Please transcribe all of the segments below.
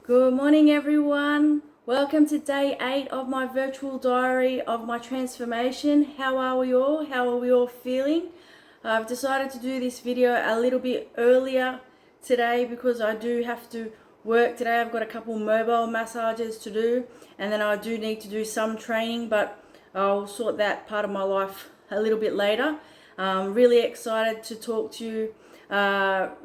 Good morning, everyone. Welcome to day 8 of my virtual diary of my transformation. How are we all? How are we all feeling? I've decided to do this video a little bit earlier today because I do have to work today. I've got a couple mobile massages to do, and then I do need to do some training, but I'll sort that part of my life a little bit later. Really excited to talk to you.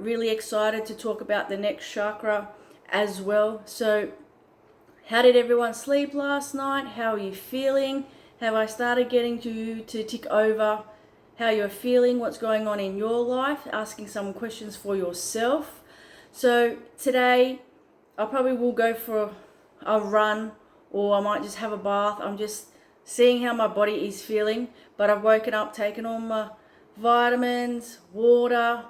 Really excited to talk about the next chakra as well. So how did everyone sleep last night? How are you feeling? Have I started getting to you to tick over how you're feeling, what's going on in your life, asking some questions for yourself. So today I probably will go for a run, or I might just have a bath. I'm just seeing how my body is feeling, but I've woken up, taken all my vitamins, water,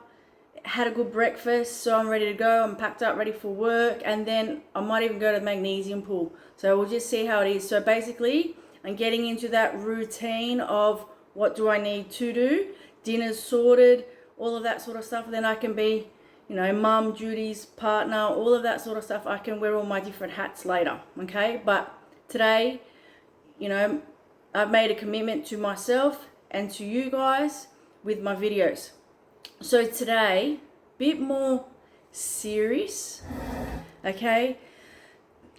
had a good breakfast, so I'm ready to go. I'm packed up, ready for work, and then I might even go to the magnesium pool. So we'll just see how it is. So basically, I'm getting into that routine of what do I need to do, dinner's sorted, all of that sort of stuff. Then I can be, mum duties, partner, all of that sort of stuff. I can wear all my different hats later, okay? But today, I've made a commitment to myself and to you guys with my videos. So today, bit more serious, okay?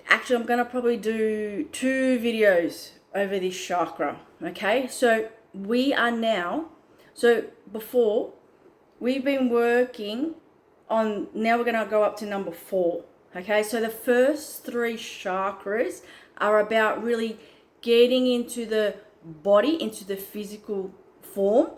Actually, I'm gonna probably do 2 videos over this chakra, okay? So before, we've been working on, now we're gonna go up to number 4, okay? So the first 3 chakras are about really getting into the body, into the physical form.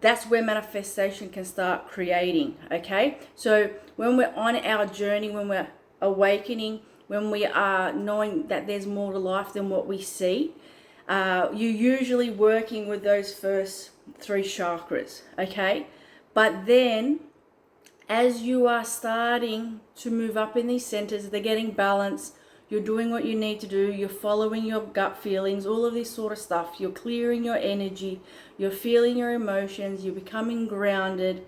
That's where manifestation can start creating, okay? So when we're on our journey, when we're awakening, when we are knowing that there's more to life than what we see, you're usually working with those first 3 chakras, okay? But then as you are starting to move up in these centers, they're getting balanced, you're doing what you need to do, you're following your gut feelings, all of this sort of stuff. You're clearing your energy, you're feeling your emotions, you're becoming grounded.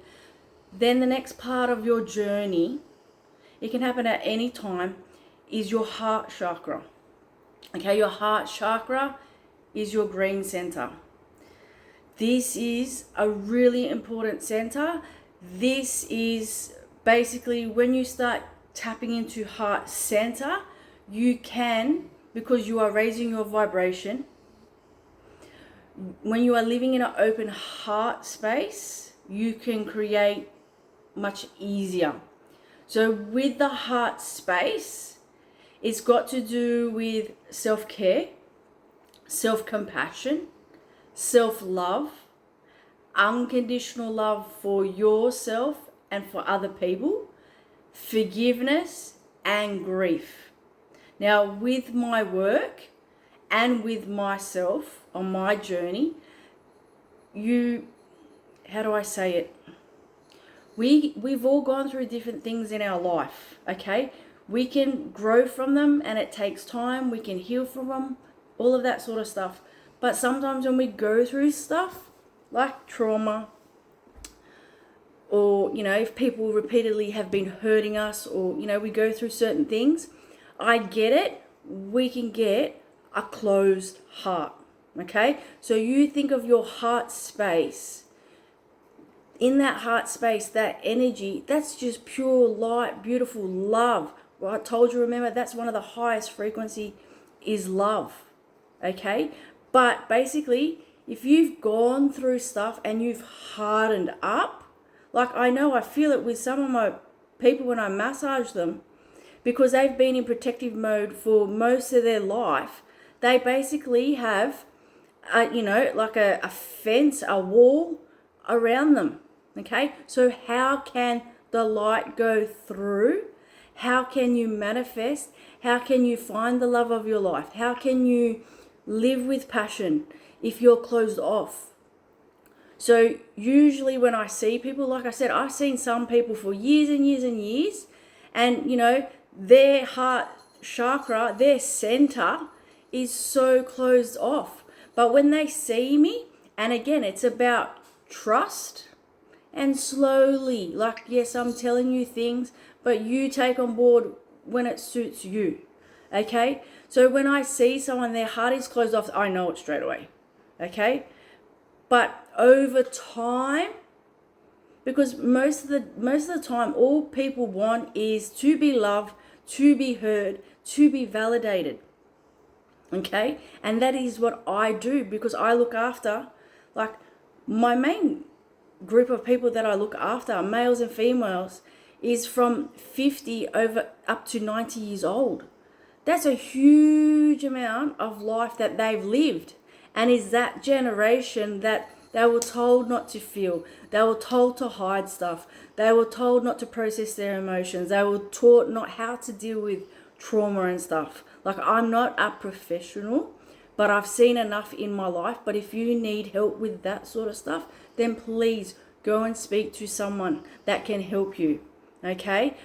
Then the next part of your journey, it can happen at any time, is your heart chakra. Okay, your heart chakra is your green center. This is a really important center. This is basically when you start tapping into heart center, you can, because you are raising your vibration, when you are living in an open heart space, you can create much easier. So with the heart space, it's got to do with self-care, self-compassion, self-love, unconditional love for yourself and for other people, forgiveness, and grief. Now, with my work and with myself on my journey, how do I say it? We've all gone through different things in our life, okay? We can grow from them, and it takes time. We can heal from them, all of that sort of stuff. But sometimes when we go through stuff like trauma, or, if people repeatedly have been hurting us, or, we go through certain things, I get it, we can get a closed heart, okay? So you think of your heart space. In that heart space, that energy, that's just pure light, beautiful love. Well, I told you, remember, that's one of the highest frequency is love, okay? But basically, if you've gone through stuff and you've hardened up, like I feel it with some of my people when I massage them, because they've been in protective mode for most of their life. They basically have, like a fence, a wall around them, okay? So how can the light go through? How can you manifest? How can you find the love of your life? How can you live with passion if you're closed off? So usually when I see people, like I said, I've seen some people for years and years and years, and, their heart chakra, their center is so closed off. But when they see me, and again, it's about trust and slowly, like, yes, I'm telling you things, but you take on board when it suits you. Okay? So when I see someone, their heart is closed off, I know it straight away. Okay? But over time, because most of the time, all people want is to be loved, to be heard, to be validated. Okay? And that is what I do, because I look after, like, my main group of people that I look after, males and females, is from 50 over up to 90 years old. That's a huge amount of life that they've lived. And is that generation that they were told not to feel. They were told to hide stuff. They were told not to process their emotions. They were taught not how to deal with trauma and stuff. Like, I'm not a professional, but I've seen enough in my life. But if you need help with that sort of stuff, then please go and speak to someone that can help you. Okay?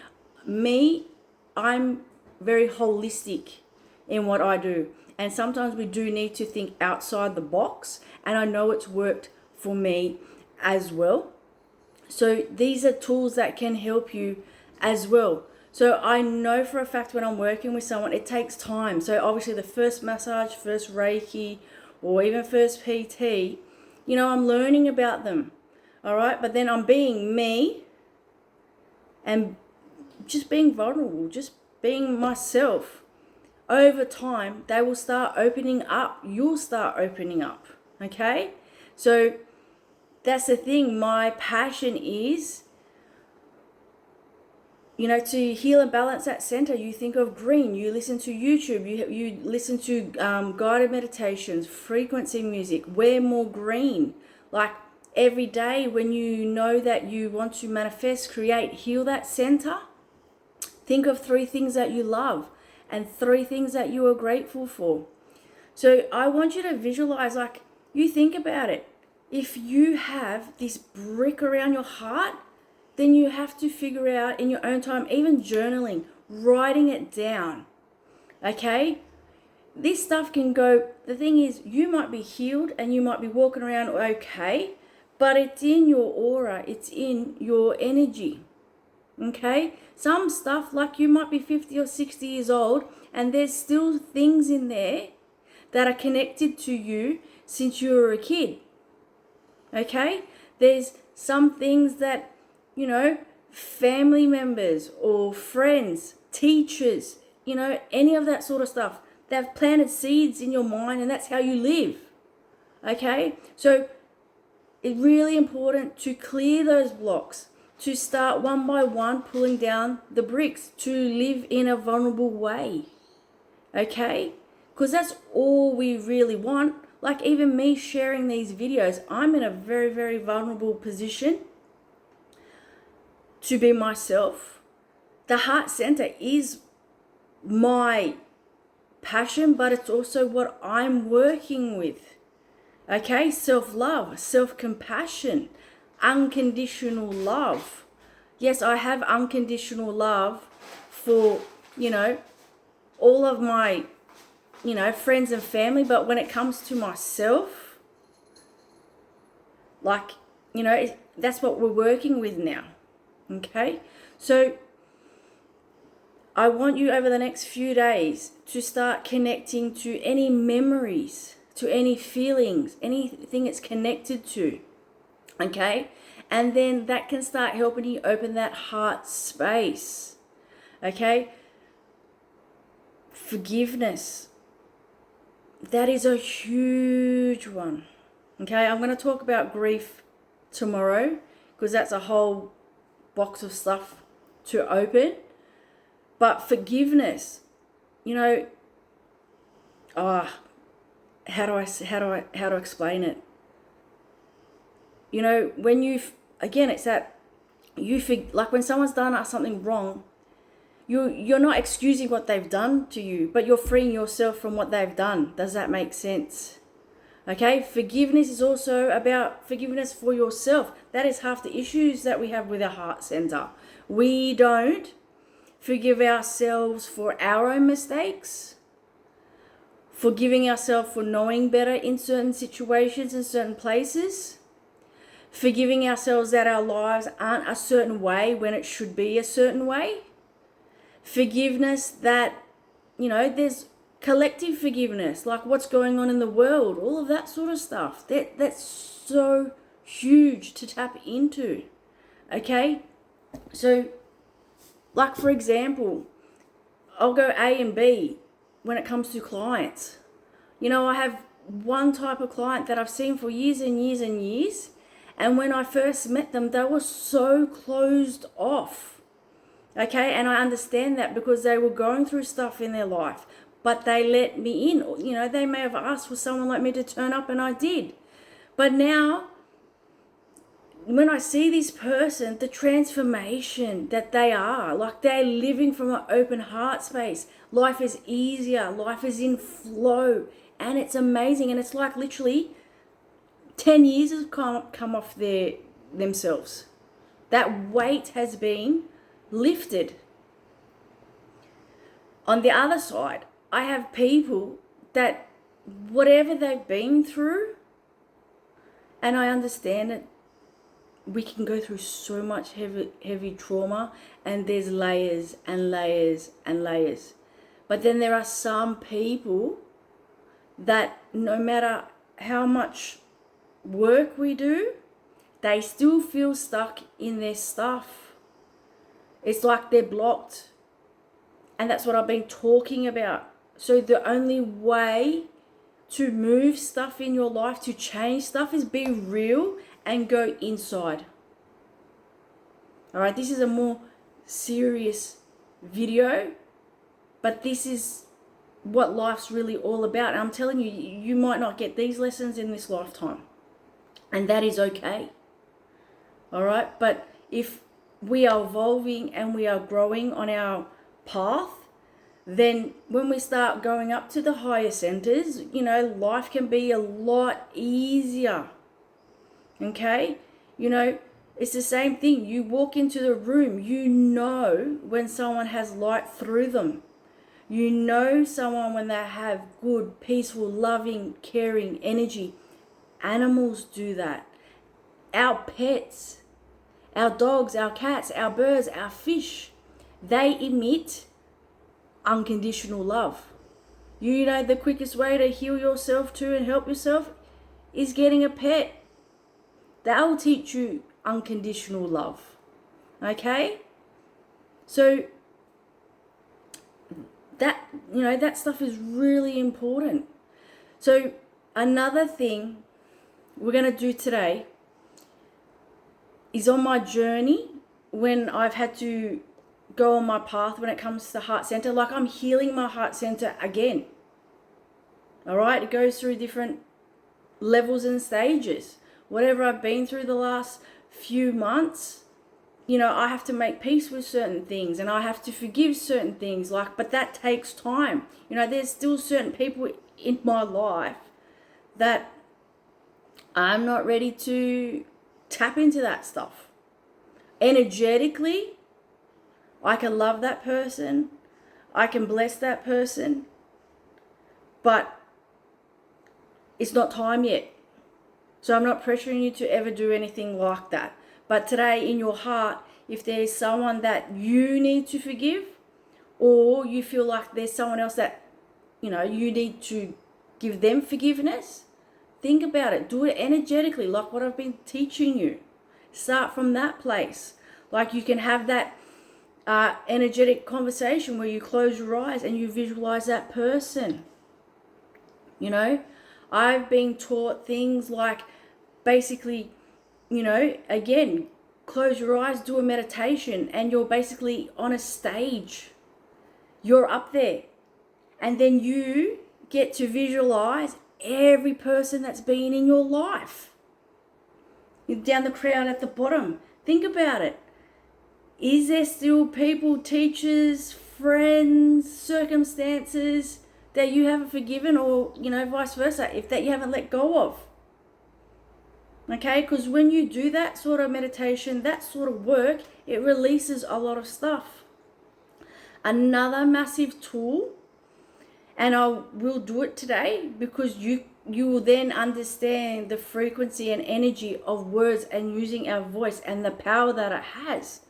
I'm very holistic in what I do. And sometimes we do need to think outside the box. And I know it's worked for me as well. So these are tools that can help you as well. So I know for a fact when I'm working with someone, it takes time. So obviously the first massage, first Reiki, or even first PT, I'm learning about them. All right. But then I'm being me and just being vulnerable, just being myself. Over time, they will start opening up. You'll start opening up. Okay? So that's the thing. My passion is, to heal and balance that center. You think of green. You listen to YouTube. You listen to guided meditations, frequency music. Wear more green. Like, every day when you know that you want to manifest, create, heal that center, think of 3 things that you love and 3 things that you are grateful for. So I want you to visualize, like, you think about it. If you have this brick around your heart, then you have to figure out in your own time, even journaling, writing it down. Okay? This stuff can go, the thing is, you might be healed and you might be walking around okay, but it's in your aura, it's in your energy. Okay? Some stuff, like, you might be 50 or 60 years old and there's still things in there that are connected to you since you were a kid. Okay? There's some things that, family members or friends, teachers, any of that sort of stuff, they've planted seeds in your mind and that's how you live. Okay? So it's really important to clear those blocks, to start one by one pulling down the bricks, to live in a vulnerable way. Okay? Because that's all we really want. Like, even me sharing these videos, I'm in a very, very vulnerable position to be myself. The heart center is my passion, but it's also what I'm working with. Okay? Self-love, self-compassion, unconditional love. Yes, I have unconditional love for, all of my, friends and family, but when it comes to myself, like, that's what we're working with now. Okay? So I want you over the next few days to start connecting to any memories, to any feelings, anything it's connected to. Okay? And then that can start helping you open that heart space. Okay? Forgiveness. That is a huge one. Okay? I'm going to talk about grief tomorrow because that's a whole box of stuff to open. But forgiveness, how do I explain it? When it's that like when someone's done something wrong, you're not excusing what they've done to you, but you're freeing yourself from what they've done. Does that make sense? Okay, forgiveness is also about forgiveness for yourself. That is half the issues that we have with our heart center. We don't forgive ourselves for our own mistakes, forgiving ourselves for knowing better in certain situations and certain places, forgiving ourselves that our lives aren't a certain way when it should be a certain way, forgiveness that, there's collective forgiveness, like what's going on in the world, all of that sort of stuff. That's so huge to tap into. Okay? So, like for example, I'll go A and B when it comes to clients. I have one type of client that I've seen for years and years and years. And when I first met them, they were so closed off. Okay, and I understand that because they were going through stuff in their life, but they let me in. They may have asked for someone like me to turn up, and I did. But now, when I see this person, the transformation that they are, like they're living from an open heart space. Life is easier, life is in flow, and it's amazing. And it's like literally 10 years has come off themselves. That weight has been lifted. On the other side, I have people that whatever they've been through, and I understand it, we can go through so much heavy trauma, and there's layers and layers and layers. But then there are some people that no matter how much work we do, they still feel stuck in their stuff. It's like they're blocked. And that's what I've been talking about. So the only way to move stuff in your life, to change stuff, is be real and go inside. All right, this is a more serious video, but this is what life's really all about. And I'm telling you, you might not get these lessons in this lifetime, and that is okay. All right, but if we are evolving and we are growing on our path, then when we start going up to the higher centers, life can be a lot easier. Okay? It's the same thing. You walk into the room, when someone has light through them. Someone when they have good, peaceful, loving, caring energy. Animals do that. Our pets, our dogs, our cats, our birds, our fish, they emit unconditional love. The quickest way to heal yourself too and help yourself is getting a pet. That will teach you unconditional love. Okay? So that stuff is really important. So another thing we're going to do today is on my journey when I've had to go on my path when it comes to the heart center. Like I'm healing my heart center again. All right? It goes through different levels and stages. Whatever I've been through the last few months, I have to make peace with certain things and I have to forgive certain things. But that takes time. There's still certain people in my life that I'm not ready to tap into that stuff. Energetically, I can love that person, I can bless that person, but it's not time yet. So I'm not pressuring you to ever do anything like that. But today in your heart, if there's someone that you need to forgive, or you feel like there's someone else that, you need to give them forgiveness, think about it. Do it energetically, like what I've been teaching you. Start from that place. Like you can have that energetic conversation where you close your eyes and you visualize that person. I've been taught things like basically, again, close your eyes, do a meditation, and you're basically on a stage. You're up there. And then you get to visualize every person that's been in your life. You're down the crowd at the bottom. Think about it. Is there still people, teachers, friends, circumstances that you haven't forgiven, or, vice versa, if that you haven't let go of? Okay, because when you do that sort of meditation, that sort of work, it releases a lot of stuff. Another massive tool, and I will do it today because you will then understand the frequency and energy of words and using our voice and the power that it has,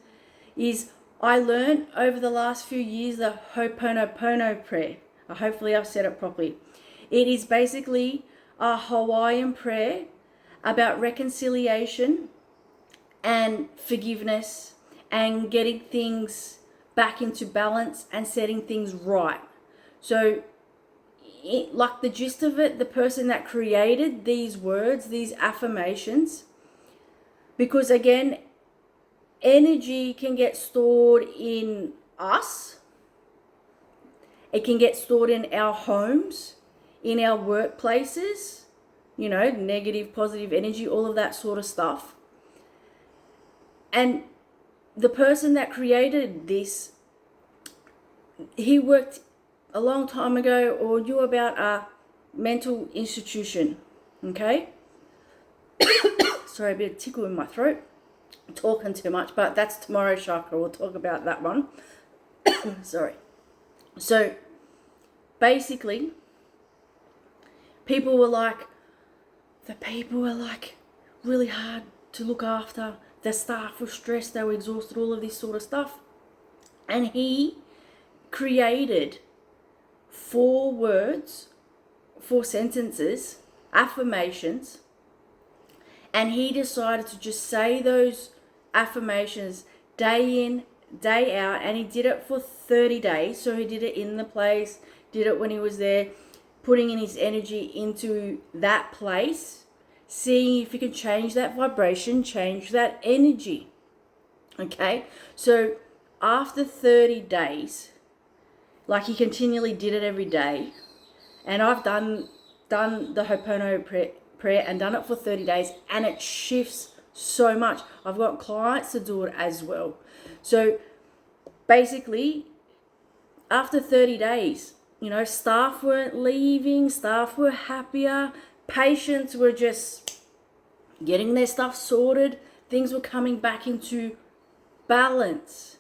is I learned over the last few years the Ho'oponopono prayer. Hopefully I've said it properly. It is basically a Hawaiian prayer about reconciliation and forgiveness and getting things back into balance and setting things right. So like the gist of it, the person that created these words, these affirmations, because again, energy can get stored in us. It can get stored in our homes, in our workplaces, negative, positive energy, all of that sort of stuff. And the person that created this, he worked a long time ago or knew about a mental institution, okay? Sorry, a bit of tickle in my throat. I'm talking too much, but that's tomorrow's chakra. We'll talk about that one. Sorry. So, basically, people were like really hard to look after. The staff were stressed, they were exhausted, all of this sort of stuff. And he created 4 words, 4 sentences, affirmations, and he decided to just say those affirmations day in, day out, and he did it for 30 days. So he did it in the place, did it when he was there, putting in his energy into that place, seeing if he can change that vibration, change that energy. Okay, so after 30 days, like he continually did it every day, and I've done the Ho'oponopono prayer and done it for 30 days, and it shifts so much. I've got clients to do it as well. So basically, after 30 days, staff weren't leaving, staff were happier, patients were just getting their stuff sorted, things were coming back into balance.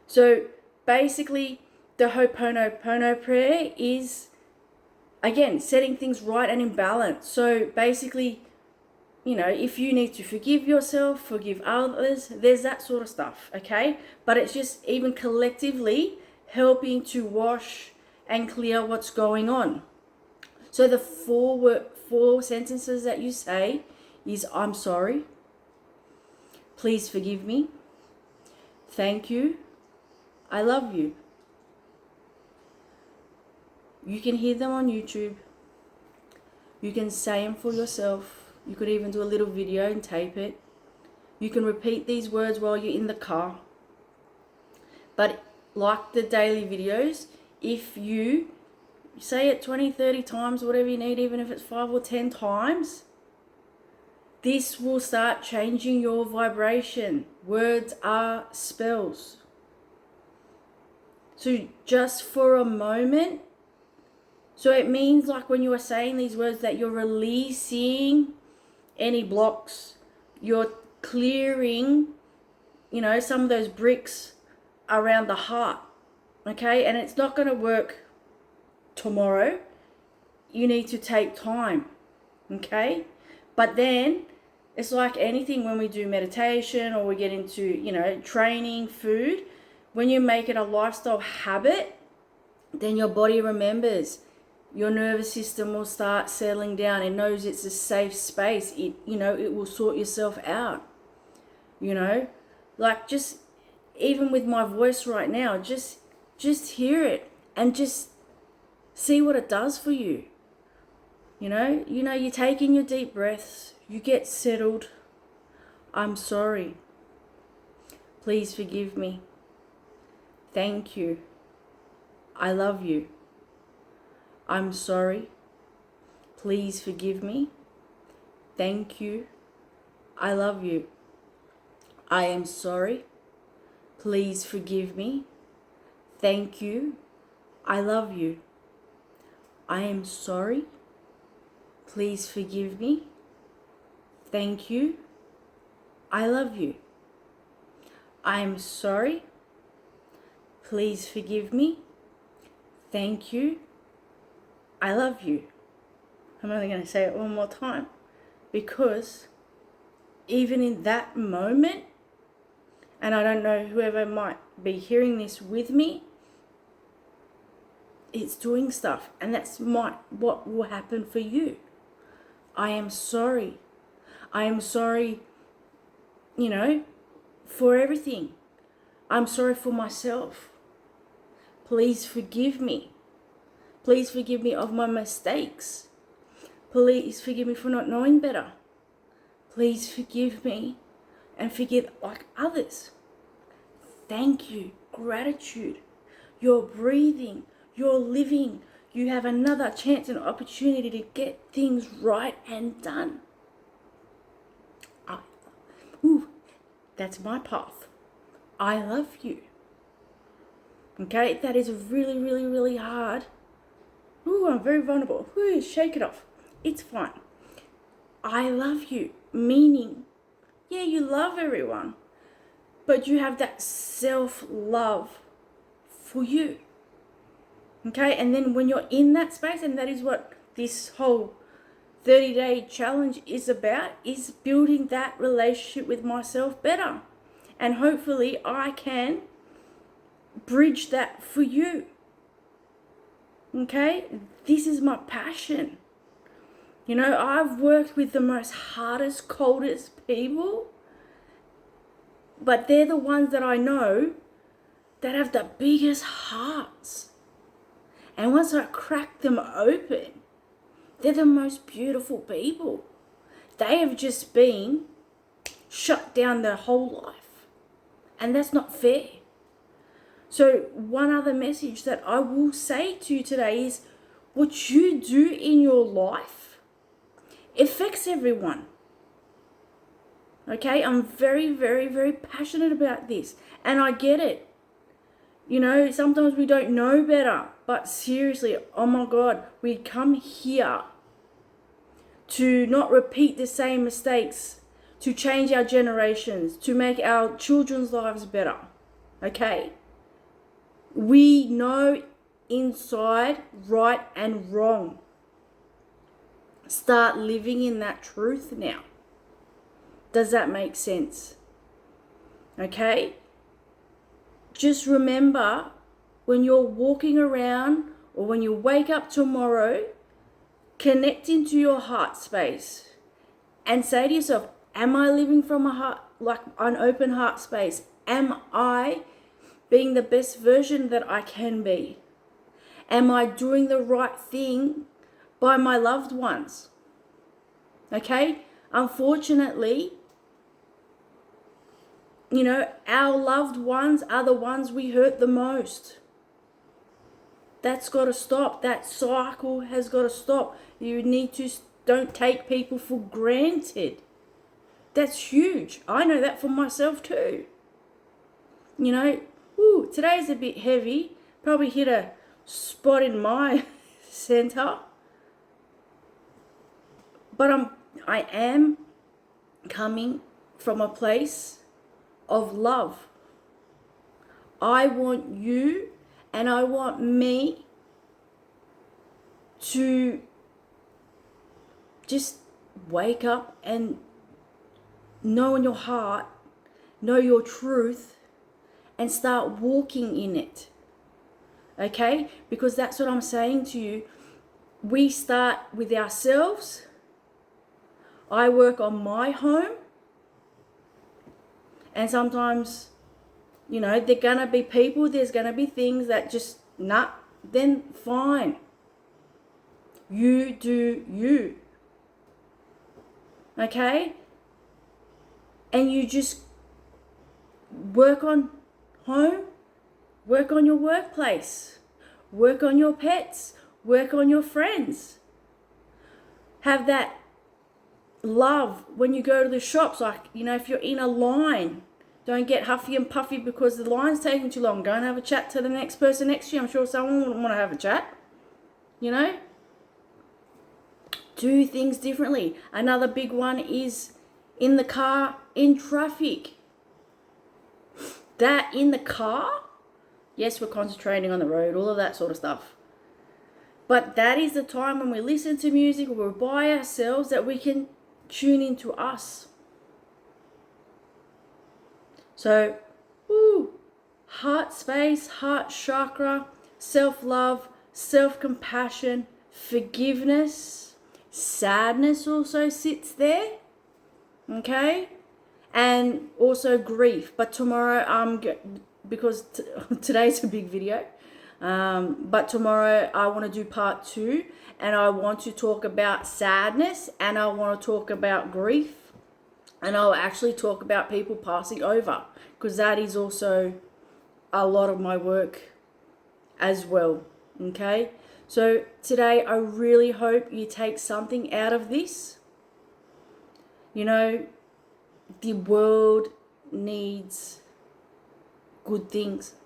So basically, the Ho'oponopono prayer is, again, setting things right and in balance. So basically, if you need to forgive yourself, forgive others, there's that sort of stuff, okay? But it's just even collectively helping to wash and clear what's going on. So the 4 sentences that you say is, I'm sorry, please forgive me, thank you, I love you. You can hear them on YouTube. You can say them for yourself. You could even do a little video and tape it. You can repeat these words while you're in the car. But like the daily videos, if you say it 20, 30 times, whatever you need, even if it's 5 or 10 times, this will start changing your vibration. Words are spells. So just for a moment, so it means like when you are saying these words that you're releasing any blocks, you're clearing, some of those bricks around the heart, okay? And it's not going to work tomorrow. You need to take time, okay? But then it's like anything when we do meditation or we get into, training, food, when you make it a lifestyle habit, then your body remembers. Your nervous system will start settling down. It knows it's a safe space. It will sort yourself out. Like just even with my voice right now, just hear it and just see what it does for you. You take in your deep breaths, you get settled. I'm sorry. Please forgive me. Thank you. I love you. I'm sorry. Please forgive me. Thank you. I love you. I am sorry. Please forgive me. Thank you. I love you. I am sorry. Please forgive me. Thank you. I love you. I am sorry. Please forgive me. Thank you. I love you. I'm only going to say it one more time, because even in that moment, and I don't know, whoever might be hearing this with me, it's doing stuff, and that's what will happen for you. I am sorry. I am sorry, for everything. I'm sorry for myself. Please forgive me. Please forgive me of my mistakes. Please forgive me for not knowing better. Please forgive me and forgive like others. Thank you. Gratitude. You're breathing. You're living. You have another chance and opportunity to get things right and done. That's my path. I love you. Okay, that is really, really, really hard. I'm very vulnerable. Shake it off. It's fine. I love you, meaning, yeah, you love everyone, but you have that self-love for you. Okay, and then when you're in that space, and that is what this whole 30-day challenge is about, is building that relationship with myself better. And hopefully I can bridge that for you. Okay, this is my passion. I've worked with the most hardest, coldest people, but they're the ones that I know that have the biggest hearts. And once I crack them open, they're the most beautiful people. They have just been shut down their whole life. And that's not fair. So one other message that I will say to you today is what you do in your life affects everyone. Okay, I'm very, very, very passionate about this. And I get it. Sometimes we don't know better. But seriously, oh my God, we come here to not repeat the same mistakes, to change our generations, to make our children's lives better. Okay? We know inside right and wrong. Start living in that truth now. Does that make sense? Okay? Just remember, when you're walking around or when you wake up tomorrow, connect into your heart space and say to yourself, am I living from a heart, like an open heart space? Am I being the best version that I can be? Am I doing the right thing by my loved ones? Okay? Unfortunately, our loved ones are the ones we hurt the most. That's got to stop. That cycle has got to stop. You need to don't take people for granted. That's huge. I know that for myself too. Today's a bit heavy. Probably hit a spot in my center. But I am coming from a place of love. I want you and I want me to just wake up and know in your heart, know your truth, and start walking in it. Okay? Because that's what I'm saying to you. We start with ourselves. I work on my home. And sometimes, there're going to be people, there's going to be things that just, then fine. You do you. Okay? And you just work on home, work on your workplace, work on your pets, work on your friends. Have that love when you go to the shops, like, if you're in a line, don't get huffy and puffy because the line's taking too long. Go and have a chat to the next person next to you. I'm sure someone would want to have a chat. Do things differently. Another big one is in the car, in traffic. That in the car, yes, we're concentrating on the road, all of that sort of stuff. But that is the time when we listen to music, or we're by ourselves, that we can tune into us. So, heart space, heart chakra, self-love, self-compassion, forgiveness, sadness also sits there, okay? And also grief. But tomorrow because today's a big video, but tomorrow I want to do part 2, and I want to talk about sadness, and I want to talk about grief, and I'll actually talk about people passing over, because that is also a lot of my work as well. Okay, so today I really hope you take something out of this. You know, the world needs good things,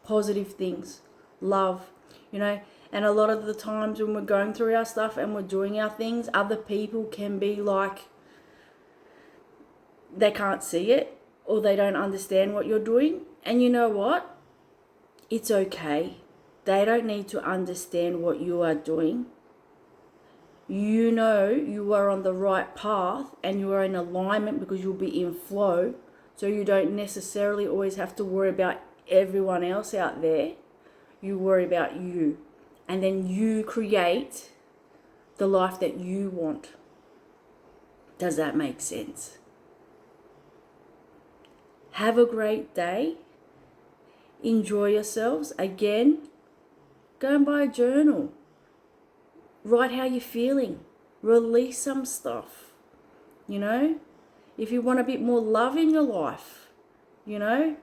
positive things, love, you know. And a lot of the times when we're going through our stuff and we're doing our things, other people can be like, they can't see it, or they don't understand what you're doing. And you know what? It's okay. They don't need to understand what you are doing. You know you are on the right path and you are in alignment, because you'll be in flow. So you don't necessarily always have to worry about everyone else out there. You worry about you. And then you create the life that you want. Does that make sense? Have a great day. Enjoy yourselves. Again, go and buy a journal. Write how you're feeling. Release some stuff. You know, if you want a bit more love in your life, you know,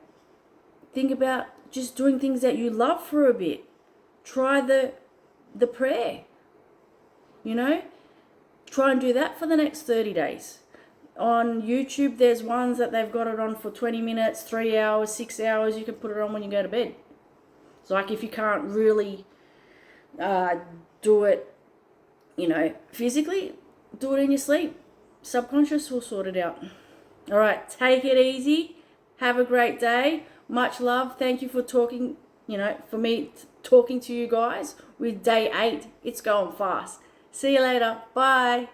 think about just doing things that you love for a bit. Try the prayer. You know, try and do that for the next 30 days. On YouTube, there's ones that they've got it on for 20 minutes, 3 hours, 6 hours. You can put it on when you go to bed. It's like, if you can't really do it, you know, physically, do it in your sleep. Subconscious will sort it out. All right, take it easy. Have a great day. Much love. Thank you for talking, you know, for me talking to you guys with day 8. It's going fast. See you later. Bye.